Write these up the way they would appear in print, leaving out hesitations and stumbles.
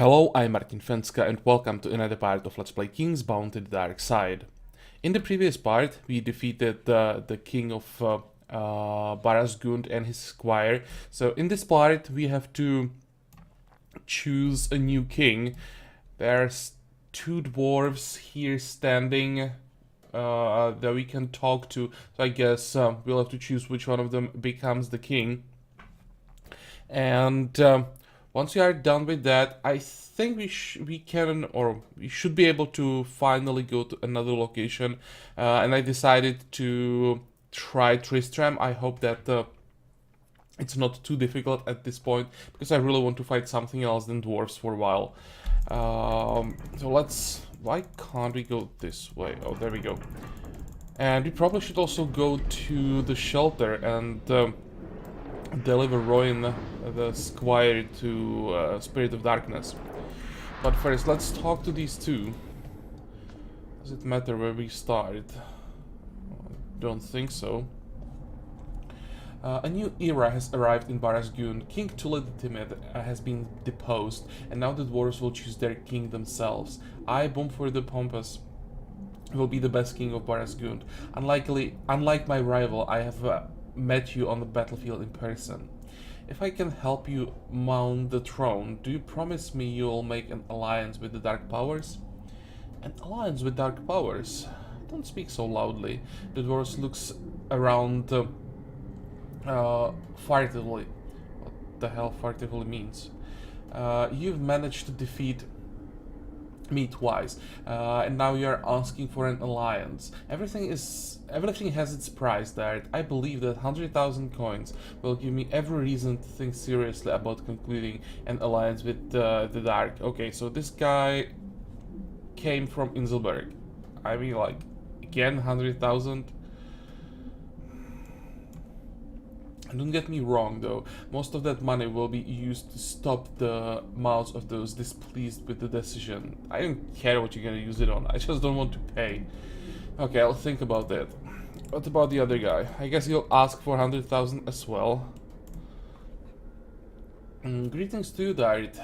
Hello, I'm Martin Fencka and welcome to another part of Let's Play Kings Bound to the Dark Side. In the previous part, we defeated the king of Barasgund and his squire. So in this part, we have to choose a new king. There's two dwarves here standing that we can talk to. So I guess we'll have to choose which one of them becomes the king. And once we are done with that, I think we should be able to finally go to another location. And I decided to try Tristram. I hope that it's not too difficult at this point, because I really want to fight something else than dwarves for a while. So why can't we go this way? Oh, there we go. And we probably should also go to the shelter and deliver Royan, the squire, to Spirit of Darkness. But first, let's talk to these two. Does it matter where we start? Don't think so. A new era has arrived in Barasgund. King Tule the Timid has been deposed, and now the dwarves will choose their king themselves. I, Bomford the Pompous, will be the best king of Barasgund. Unlike my rival, I have met you on the battlefield in person. If I can help you mount the throne, do you promise me you'll make an alliance with the Dark Powers? An alliance with Dark Powers? Don't speak so loudly. The dwarf looks around furtively. What the hell furtively means? You've managed to defeat me twice, and now you're asking for an alliance. Everything has its price there. I believe that 100,000 coins will give me every reason to think seriously about concluding an alliance with the Dark. Okay, so this guy came from Inselberg. I mean, like, again, 100,000. Don't get me wrong though, most of that money will be used to stop the mouths of those displeased with the decision. I don't care what you're gonna use it on, I just don't want to pay. Okay, I'll think about that. What about the other guy? I guess he'll ask for 100,000 as well. Greetings to you, Dart.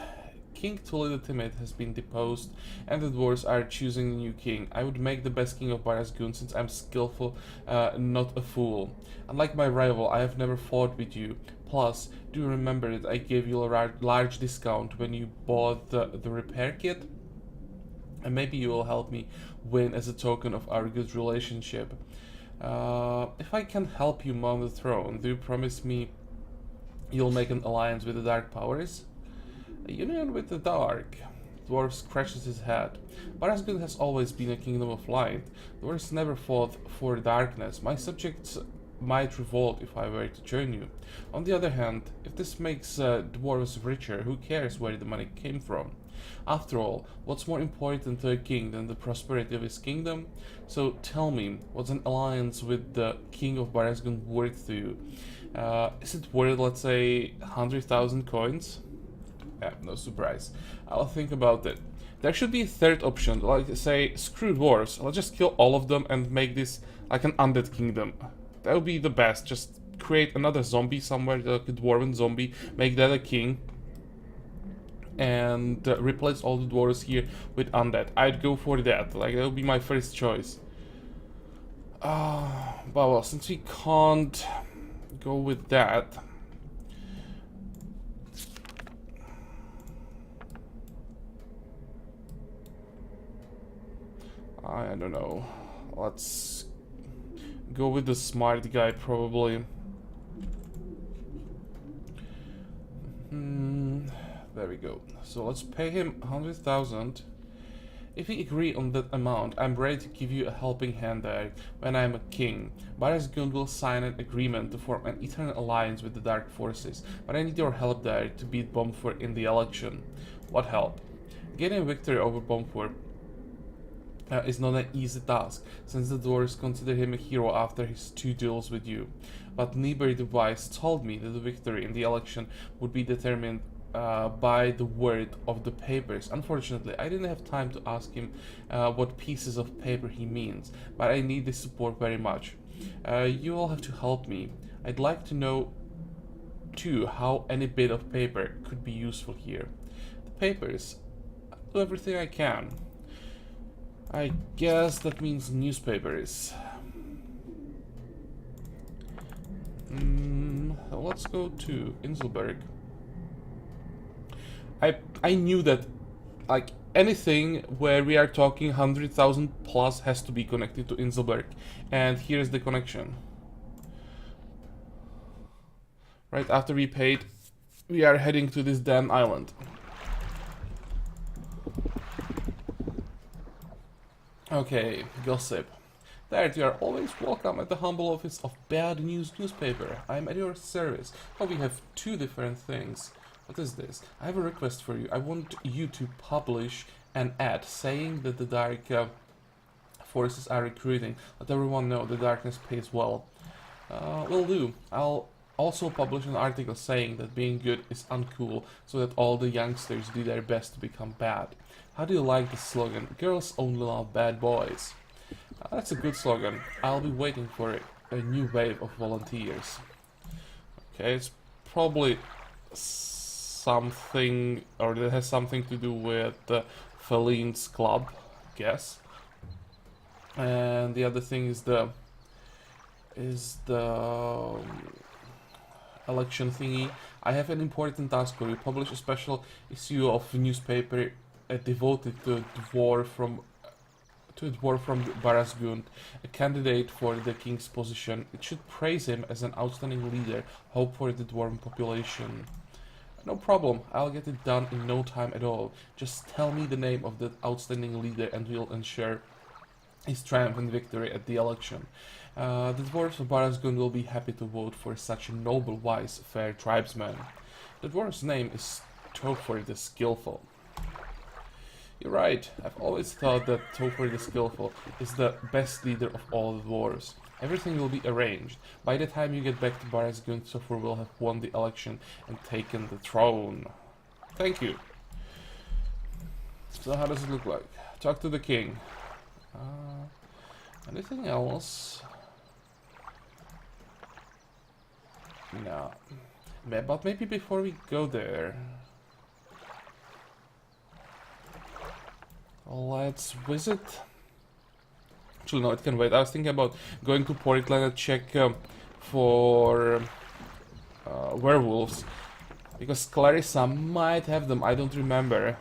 King Tule the Timid has been deposed, and the dwarves are choosing a new king. I would make the best king of Barasgund, since I'm skillful, not a fool. Unlike my rival, I have never fought with you. Plus, do you remember that I gave you a large discount when you bought the repair kit? And maybe you will help me win as a token of our good relationship. If I can help you mount the throne, do you promise me you'll make an alliance with the Dark Powers? A union with the Dark. Dwarf scratches his head. Barasgund has always been a kingdom of light. Dwarves never fought for darkness. My subjects might revolt if I were to join you. On the other hand, if this makes dwarves richer, who cares where the money came from? After all, what's more important to a king than the prosperity of his kingdom? So tell me, what's an alliance with the king of Barasgund worth to you? Is it worth, let's say, 100,000 coins? Yeah, no surprise. I'll think about it. There should be a third option, like say, screw dwarves, let's just kill all of them and make this like an undead kingdom. That would be the best. Just create another zombie somewhere, like a dwarven zombie, make that a king, and replace all the dwarves here with undead. I'd go for that, like that would be my first choice. But well, since we can't go with that, I don't know. Let's go with the smart guy, probably. There we go. So let's pay him 100,000. If we agree on that amount, I'm ready to give you a helping hand there when I'm a king. Barasgund will sign an agreement to form an eternal alliance with the Dark Forces, but I need your help there to beat Bomford in the election. What help? Getting a victory over Bomford is not an easy task, since the dwarves consider him a hero after his 2 duels with you. But Niebuhr the Wise told me that the victory in the election would be determined by the word of the papers. Unfortunately, I didn't have time to ask him what pieces of paper he means, but I need this support very much. You all have to help me. I'd like to know too how any bit of paper could be useful here. The papers do everything I can. I guess that means newspapers. Let's go to Inselberg. I knew that, like, anything where we are talking 100,000 plus has to be connected to Inselberg, and here's the connection. Right after we paid, we are heading to this damn island. Okay, gossip. There, you are always welcome at the humble office of Bad News newspaper. I am at your service. Oh, we have two different things. What is this? I have a request for you. I want you to publish an ad saying that the dark forces are recruiting. Let everyone know the darkness pays well. Will do. I'll also publish an article saying that being good is uncool, so that all the youngsters do their best to become bad. How do you like the slogan? Girls only love bad boys. That's a good slogan. I'll be waiting for a new wave of volunteers. Okay, it's probably something, or that has something to do with Feline's club, I guess. And the other thing is the election thingy. I have an important task for you. Publish a special issue of a newspaper devoted to a dwarf from Barasgund, a candidate for the king's position. It should praise him as an outstanding leader, hope for the dwarven population. No problem, I'll get it done in no time at all. Just tell me the name of that outstanding leader and we'll ensure his triumph and victory at the election. The dwarves of Barasgund will be happy to vote for such a noble, wise, fair tribesman. The dwarf's name is Topher the Skillful. You're right, I've always thought that Topher the Skillful is the best leader of all the dwarves. Everything will be arranged. By the time you get back to Barasgund, Topher will have won the election and taken the throne. Thank you. So how does it look like? Talk to the king. Anything else? No. But maybe before we go there, let's visit. Actually, no, it can wait. I was thinking about going to Portland and check for werewolves, because Clarissa might have them. I don't remember.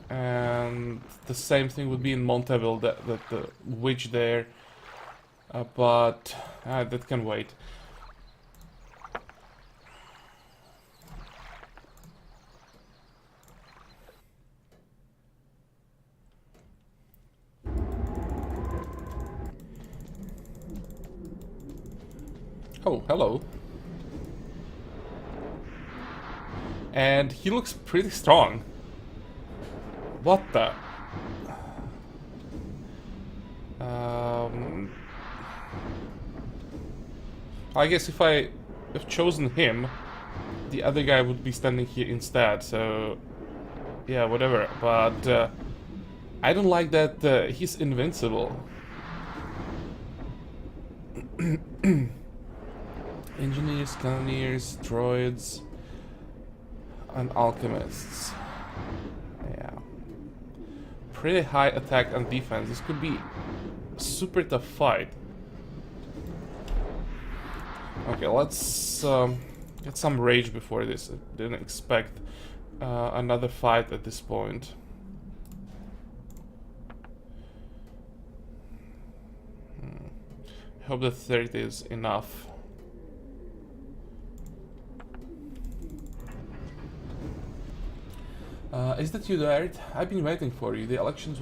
And the same thing would be in Monteville, the witch there. But that can wait. Oh, hello. And he looks pretty strong. What the? I guess if I have chosen him, the other guy would be standing here instead, so... yeah, whatever. But I don't like that he's invincible. Engineers, cannoneers, droids, and alchemists. Yeah. Pretty high attack and defense. This could be a super tough fight. Okay, let's get some rage before this. I didn't expect another fight at this point. I hope that 30 is enough. Is that you, Dart? I've been waiting for you. The election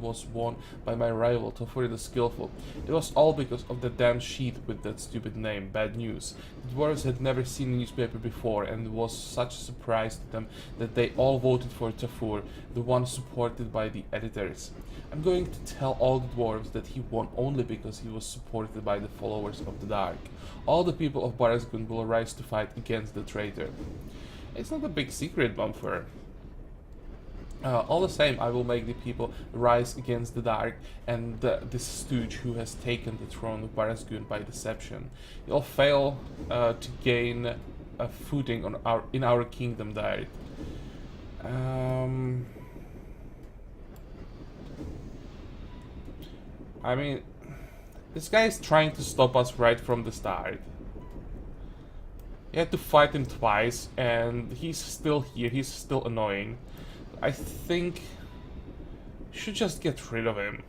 was won by my rival, Topher the Skillful. It was all because of the damn sheet with that stupid name, Bad News. The dwarves had never seen a newspaper before, and it was such a surprise to them that they all voted for Topher, the one supported by the editors. I'm going to tell all the dwarves that he won only because he was supported by the followers of the Dark. All the people of Barasgund will rise to fight against the traitor. It's not a big secret, Bumper. All the same, I will make the people rise against the Dark and this stooge who has taken the throne of Barasgund by deception. You'll fail to gain a footing on in our kingdom, Dart. I mean, this guy is trying to stop us right from the start. You had to fight him twice, and he's still here. He's still annoying. I think you should just get rid of him.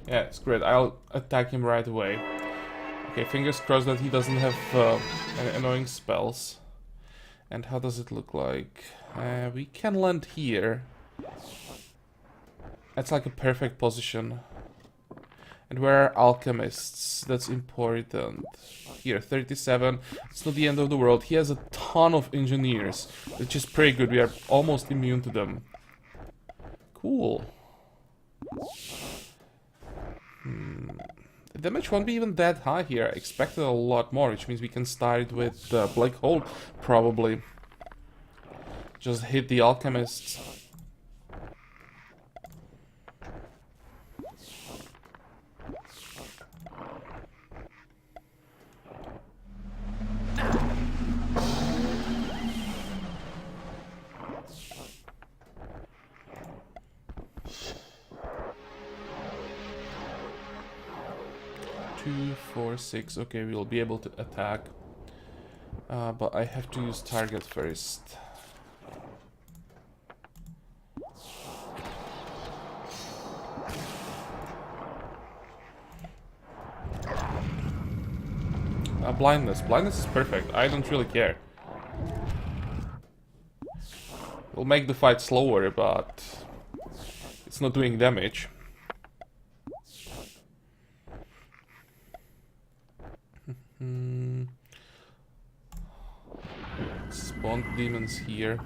Yeah, it's great. I'll attack him right away. Okay, fingers crossed that he doesn't have any annoying spells. And how does it look like? We can land here. That's like a perfect position. And where are alchemists? That's important. Here, 37. It's not the end of the world. He has a ton of engineers, which is pretty good. We are almost immune to them. Cool. The damage won't be even that high here. I expected a lot more, which means we can start with Black Hole, probably. Just hit the alchemists. Two, 4, 6. Okay, we'll be able to attack. But I have to use target first. Blindness. Blindness is perfect. I don't really care. We'll make the fight slower, but it's not doing damage. Spawn demons here.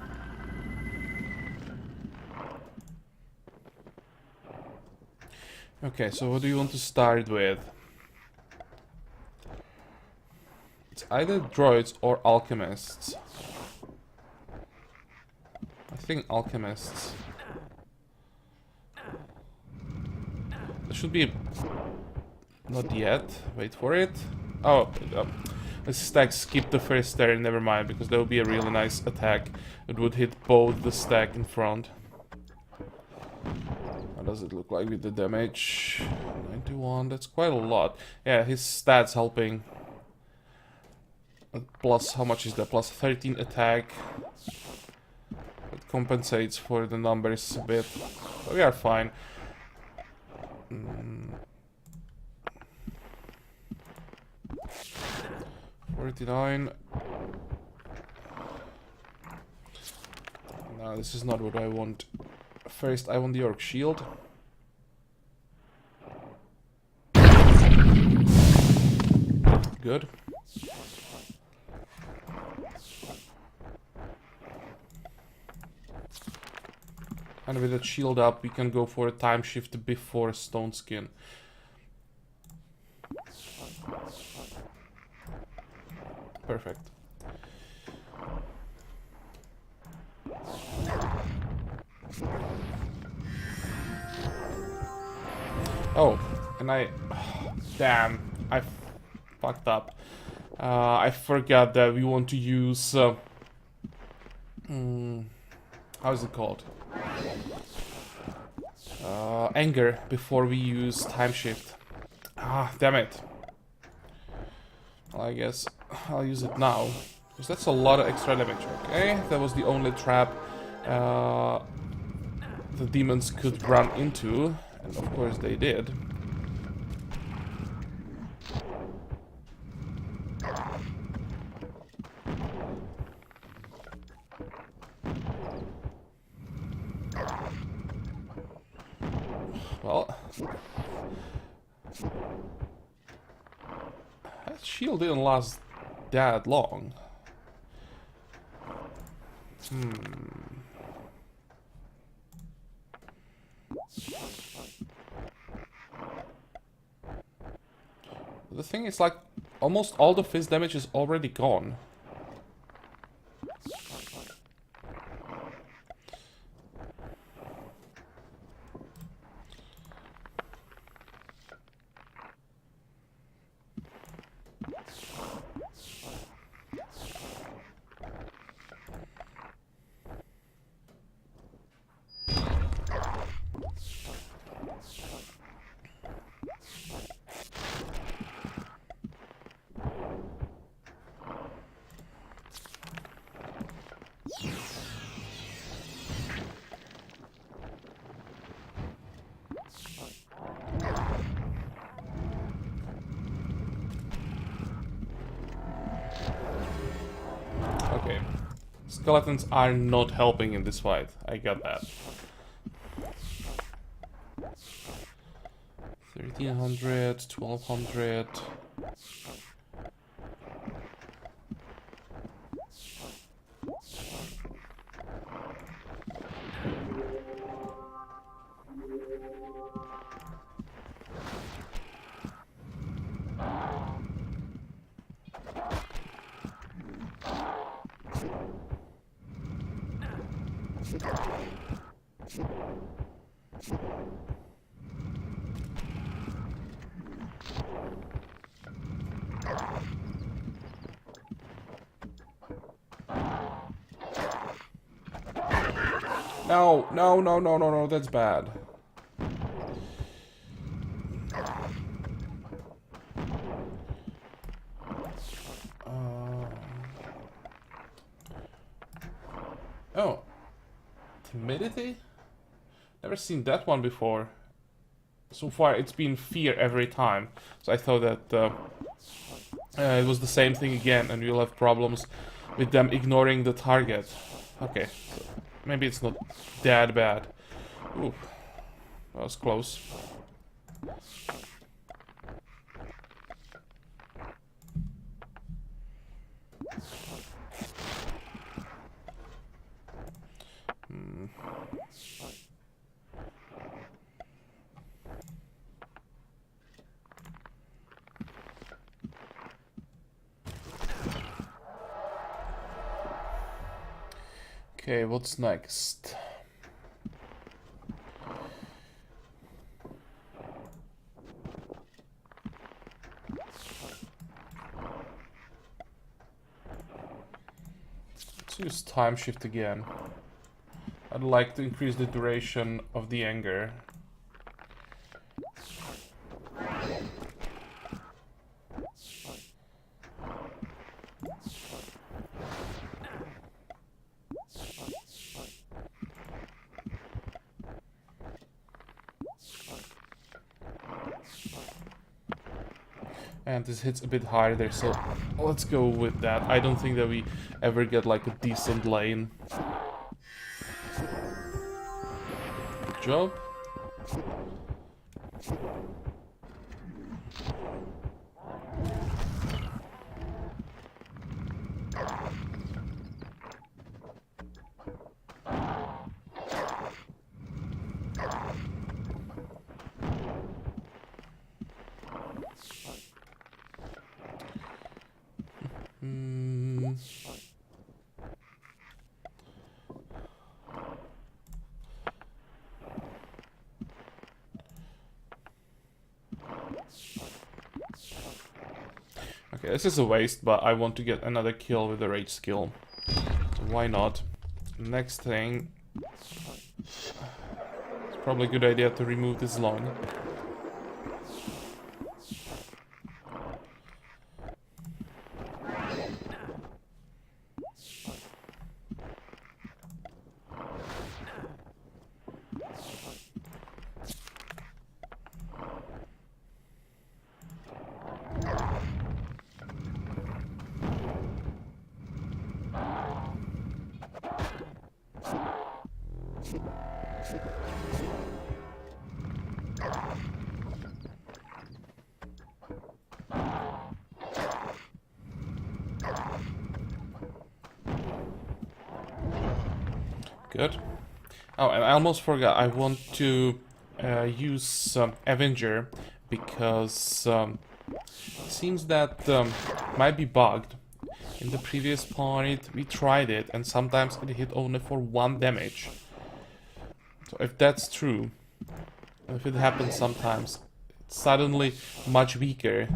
Okay, so what do you want to start with? It's either droids or alchemists. I think alchemists. There should be... Not yet. Wait for it. Oh, this stack skipped the first turn, never mind, because that would be a really nice attack. It would hit both the stack in front. How does it look like with the damage? 91, that's quite a lot. Yeah, his stats helping. Plus, how much is that? Plus 13 attack. It compensates for the numbers a bit. So we are fine. 49. No, this is not what I want. First, I want the Orc Shield. Good. And with that shield up, we can go for a time shift before Stone Skin. Perfect. Oh, and damn, I fucked up. I forgot that we want to use... how is it called? Anger before we use time shift. Ah, damn it. Well, I guess I'll use it now, because that's a lot of extra damage. Okay, that was the only trap the demons could run into, and of course they did. Well, that shield didn't last that long. The thing is, like, almost all the fizz damage is already gone. skeletons are not helping in this fight. I got that. 1300, 1200. No, no, no, no, no, no, that's bad. Oh. Timidity? Never seen that one before. So far it's been fear every time. So I thought that it was the same thing again and we'll have problems with them ignoring the target. Okay, so maybe it's not that bad. Ooh, that was close. Okay, what's next? Let's use time shift again. I'd like to increase the duration of the anger. And this hits a bit harder, so let's go with that. I don't think that we ever get like a decent lane. Good job. Okay, this is a waste, but I want to get another kill with the rage skill. So why not? Next thing... It's probably a good idea to remove this lung. Good. Oh, and I almost forgot. I want to use Avenger because it seems that might be bugged. In the previous part, we tried it, and sometimes it hit only for 1 damage. So if that's true, if it happens sometimes, it's suddenly much weaker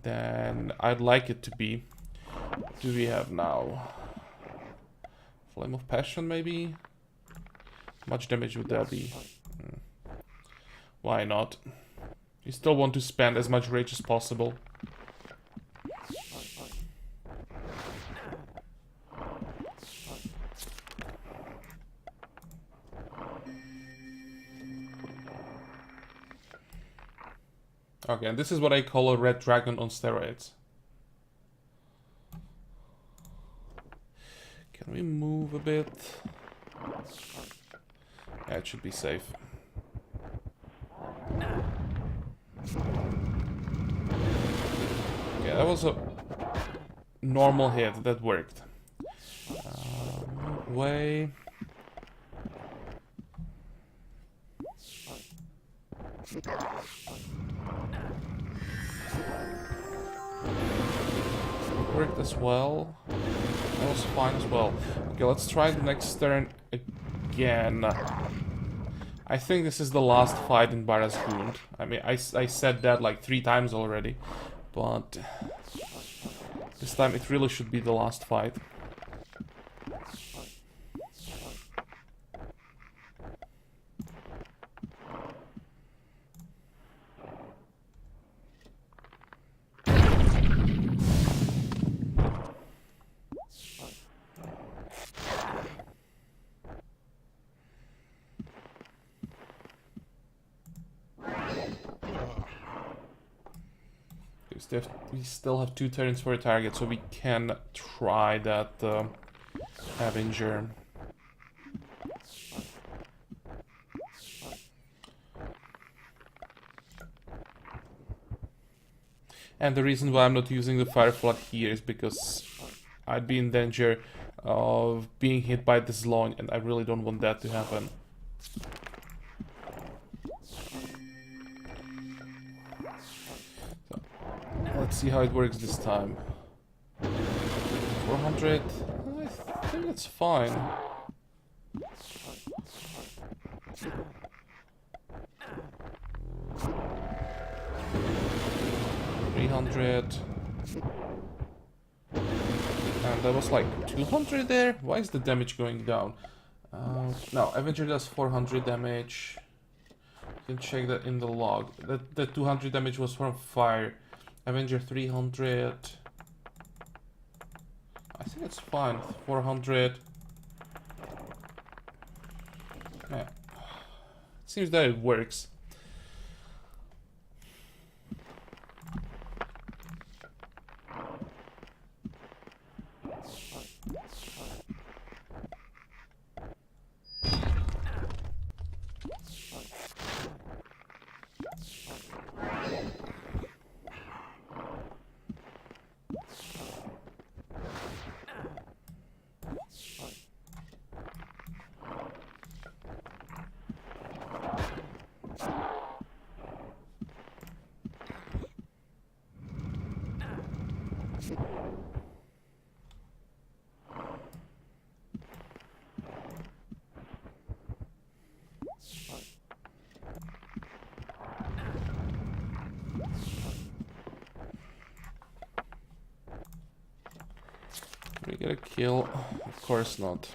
than I'd like it to be. What do we have now? Flame of Passion, maybe? How much damage would that be? Why not? You still want to spend as much rage as possible. Okay, and this is what I call a red dragon on steroids. move a bit. Yeah, it should be safe. Okay, that was a normal hit. That worked. Move away. Worked as well. That was fine as well. Okay, let's try the next turn again. I think this is the last fight in Barasgund. I mean, I said that like 3 times already, but this time it really should be the last fight. We still have 2 turns for a target, so we can try that Avenger. And the reason why I'm not using the Fire Flood here is because I'd be in danger of being hit by this launch, and I really don't want that to happen. Let's see how it works this time. 400. I think that's fine. 300. And that was like 200 there? Why is the damage going down? No, Avenger does 400 damage. You can check that in the log. That 200 damage was from fire. Avenger 300. I think it's fine. 400. Yeah. It seems that it works. We get a kill? Of course not.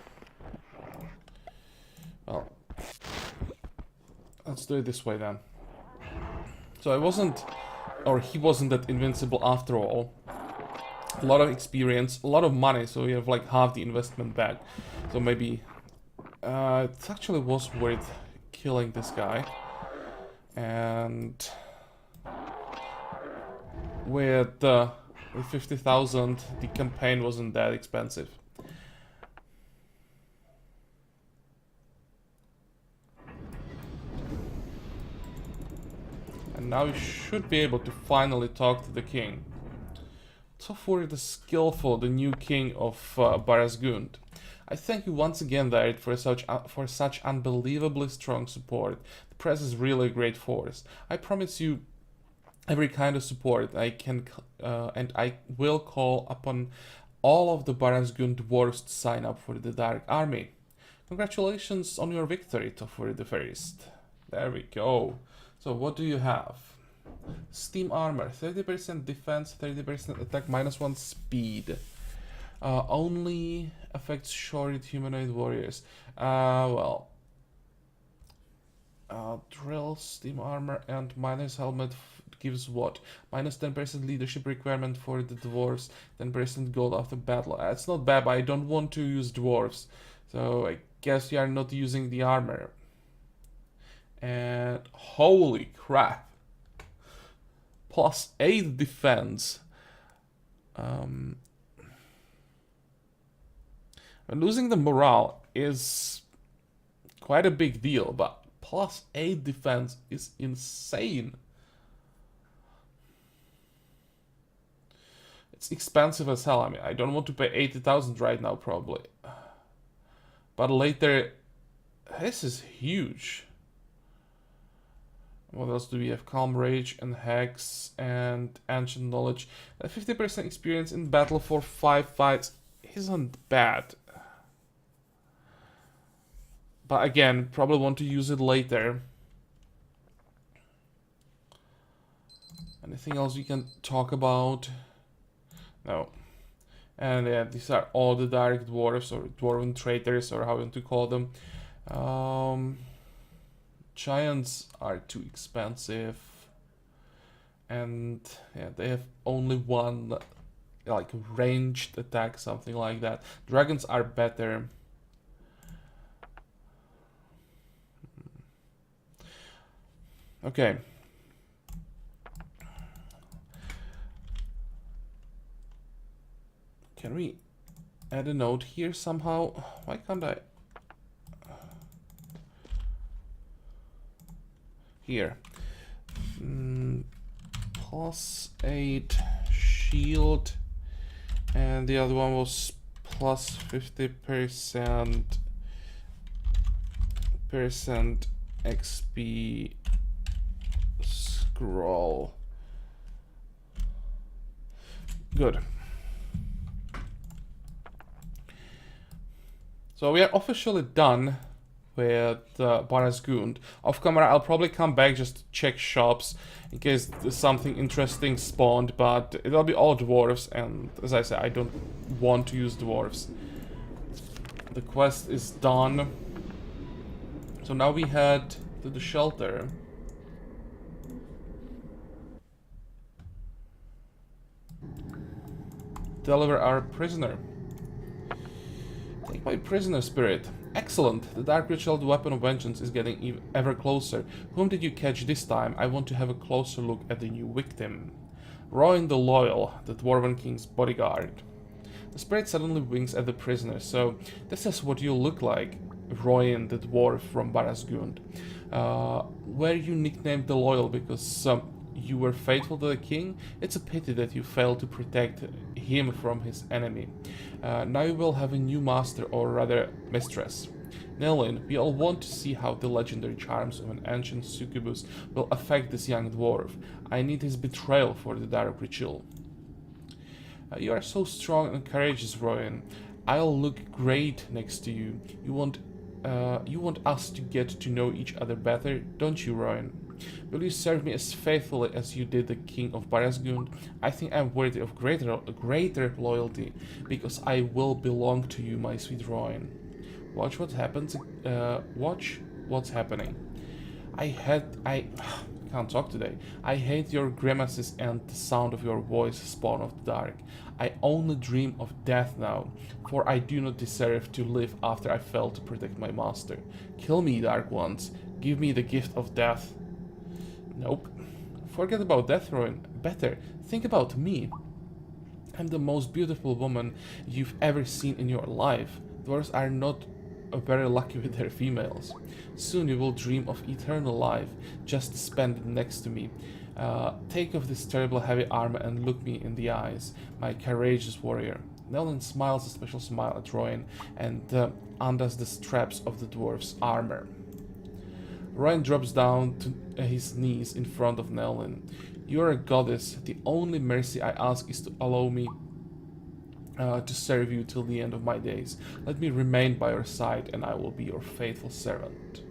Well, let's do it this way then. So I wasn't, or he wasn't that invincible after all. A lot of experience, a lot of money, so we have like half the investment back. So maybe it actually was worth killing this guy. And with 50,000, the campaign wasn't that expensive. And now we should be able to finally talk to the king. Tofuri the Skillful, the new king of Barasgund. I thank you once again, Darit, for such unbelievably strong support. The press is really a great force. I promise you every kind of support I can, and I will call upon all of the Barasgund dwarves to sign up for the Dark Army. Congratulations on your victory, Tofuri the First. There we go. So what do you have? Steam Armor, 30% defense, 30% attack, -1 speed. Only affects shorted humanoid warriors. Well, drill, Steam Armor, and Miner's Helmet gives what? -10% leadership requirement for the dwarves, 10% gold after battle. It's not bad, but I don't want to use dwarves. So I guess you are not using the armor. And holy crap. +8 defense. Losing the morale is quite a big deal, but +8 defense is insane. It's expensive as hell. I mean, I don't want to pay 80,000 right now, probably. But later, this is huge. What else do we have? Calm Rage and Hex and Ancient Knowledge. 50% experience in battle for 5 fights isn't bad. But again, probably want to use it later. Anything else we can talk about? No. And yeah, these are all the direct dwarves or dwarven traitors or how you want to call them. Giants are too expensive. And yeah, they have only one like ranged attack, something like that. Dragons are better. Okay. Can we add a note here somehow? Why can't I? Here. +8 shield. And the other one was +50% XP scroll. Good. So we are officially done with Barasgund. Off camera, I'll probably come back just to check shops in case something interesting spawned, but it'll be all dwarves, and as I said, I don't want to use dwarves. The quest is done. So now we head to the shelter. Deliver our prisoner. Take my prisoner, spirit. Excellent. The dark ritual weapon of vengeance is getting ever closer. Whom did you catch this time? I want to have a closer look at the new victim. Rowan the Loyal, the Dwarven King's bodyguard. The spirit suddenly winks at the prisoner. So this is what you look like, Rowan the dwarf from Barasgund. Were you nicknamed the Loyal because you were faithful to the king? It's a pity that you failed to protect him from his enemy. Now you will have a new master, or rather mistress. Nelin, we all want to see how the legendary charms of an ancient succubus will affect this young dwarf. I need his betrayal for the dark ritual. You are so strong and courageous, Rowan. I'll look great next to you. You want us to get to know each other better, don't you, Rowan? Will you serve me as faithfully as you did the king of Barasgund? I think I'm worthy of greater loyalty, because I will belong to you, my sweet Rowan. Watch what happens. Watch what's happening. I can't talk today. I hate your grimaces and the sound of your voice, spawn of the dark. I only dream of death now, for I do not deserve to live after I failed to protect my master. Kill me, dark ones. Give me the gift of death. Nope. Forget about death, Rowan. Better, think about me. I'm the most beautiful woman you've ever seen in your life. Dwarves are not very lucky with their females. Soon you will dream of eternal life, just to spend it next to me. Take off this terrible heavy armor and look me in the eyes, my courageous warrior. Nelin smiles a special smile at Rowan and undoes the straps of the dwarf's armor. Rowan drops down to his knees in front of Nelin. You are a goddess. The only mercy I ask is to allow me to serve you till the end of my days. Let me remain by your side, and I will be your faithful servant.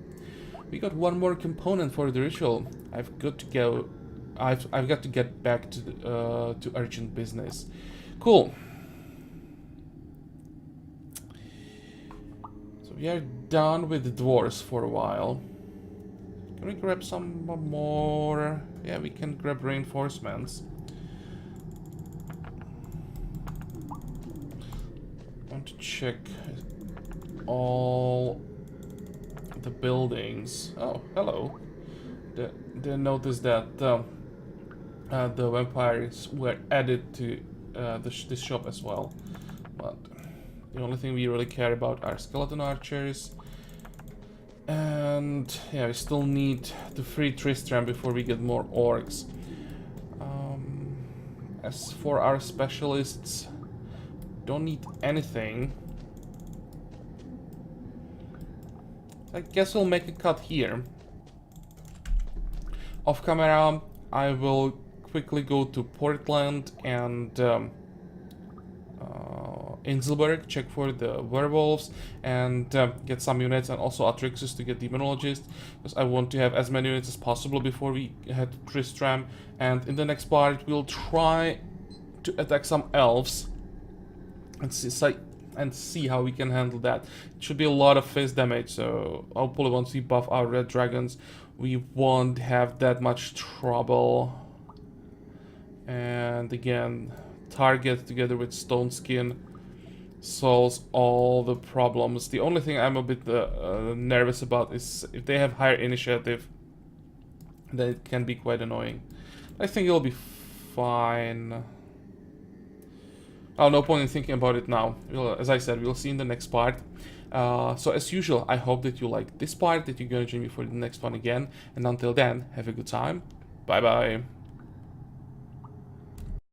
We got one more component for the ritual. I've got to go. I've got to get back to urgent business. Cool. So we are done with the dwarves for a while. Can we grab some more? Yeah, we can grab reinforcements. I want to check all the buildings. Oh, hello. Didn't notice that the vampires were added to this shop as well. But The only thing we really care about are skeleton archers. And yeah, we still need to free Tristram before we get more orcs. As for our specialists, don't need anything. I guess we'll make a cut here. Off camera, I will quickly go to Portland and Inselberg, check for the werewolves, and get some units, and also Atrixis to get Demonologist, because I want to have as many units as possible before we head to Tristram. And in the next part, we'll try to attack some elves and see how we can handle that. It should be a lot of face damage, so hopefully once we buff our red dragons, we won't have that much trouble. And again, target together with Stone Skin solves all the problems. The only thing I'm a bit nervous about is if they have higher initiative, then it can be quite annoying. I think it'll be fine. Oh, no point in thinking about it now. As I said, we'll see in the next part. So as usual, I hope that you liked this part, that you're gonna join me for the next one again. And until then, have a good time. Bye bye.